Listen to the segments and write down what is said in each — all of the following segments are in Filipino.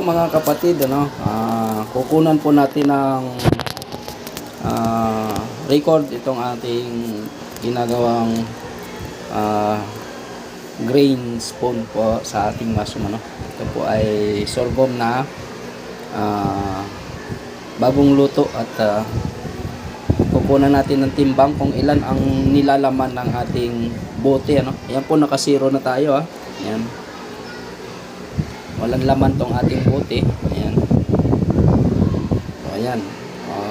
mga kapatid, kukunan po natin ng record itong ating ginagawang grain spoon po sa ating mushroom. Ito po ay sorghum na bagong luto at kukunan natin ng timbang kung ilan ang nilalaman ng ating bote. Ayan po, naka-zero na tayo. Ayan. Walang laman tong ating bote. Ayan. So, ayan.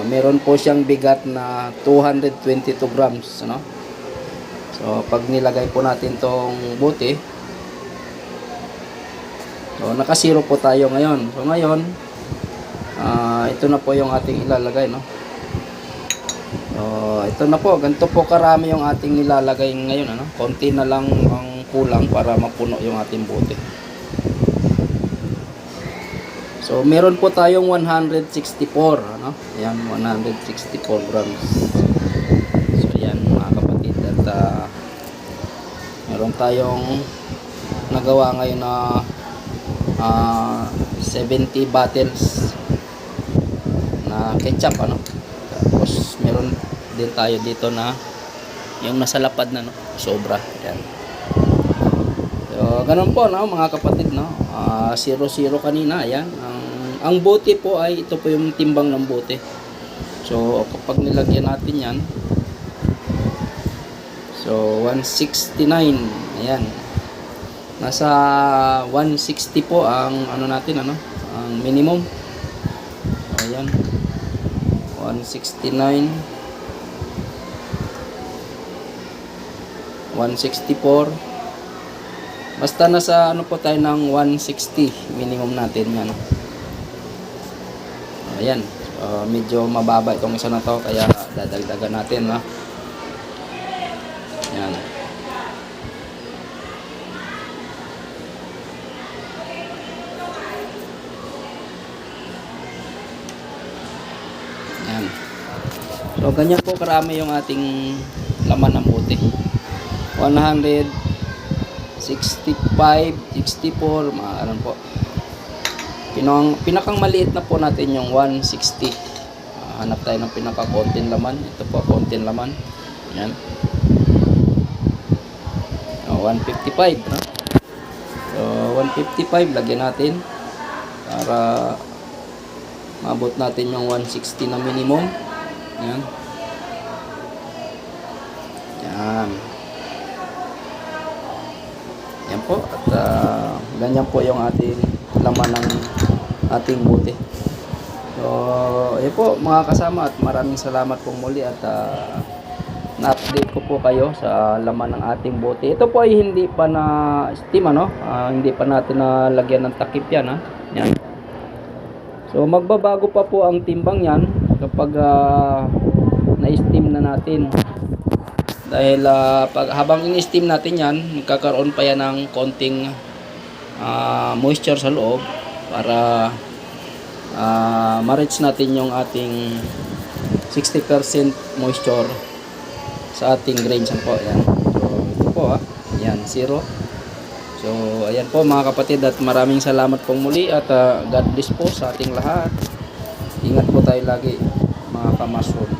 Meron po siyang bigat na 222 grams. So, pag nilagay po natin tong bote, so, naka-zero po tayo ngayon. So, ngayon, ito na po yung ating ilalagay. So, ito na po. Ganito po karami yung ating nilalagay ngayon. Konti na lang ang kulang para mapuno yung ating bote. So, meron po tayong 164. Ayan, 164 grams. So, ayan mga kapatid. At meron tayong nagawa ngayon na 70 bottles na ketchup. Tapos, meron din tayo dito na yung nasa lapad na sobra. Ayan. So, ganun po mga kapatid. 0-0 kanina. Ayan. Ang bote po ay ito po yung timbang ng bote. So, kapag nilagyan natin yan, so 169. Ayan. Nasa 160 po ang natin, ang minimum. Ayan. 169, 164. Basta nasa po tayo ng 160 minimum natin yan. Ayan. Medyo mababa itong isa na to, kaya dadagdagan natin. Ayan. Ayan. So, ganyan po karami yung ating laman ng bote. 165, 64, ano po. Pinakang maliit na po natin yung 160. Hanap tayo ng pinaka-konting laman. Ito po, konting laman. Ayan. 155. So, 155 lagyan natin para maabot natin yung 160 na minimum. Ayan. Ayan. Ayan po. At ganyan po yung ating laman ng ating bote. So, ayan po mga kasama, at maraming salamat pong muli at na-update ko po kayo sa laman ng ating bote. Ito po ay hindi pa na steam, hindi pa natin nalagyan ng takip yan. Yan. So, magbabago pa po ang timbang yan kapag na-steam na natin. Dahil habang in-steam natin yan, magkakaroon pa yan ng konting moisture sa loob para ma-reach natin yung ating 60% moisture sa ating grains po. Ayan. So, ito po ayan, 0. So, ayan po mga kapatid, at maraming salamat pong muli at God bless po sa ating lahat. Ingat po tayo lagi mga ka-mushroom.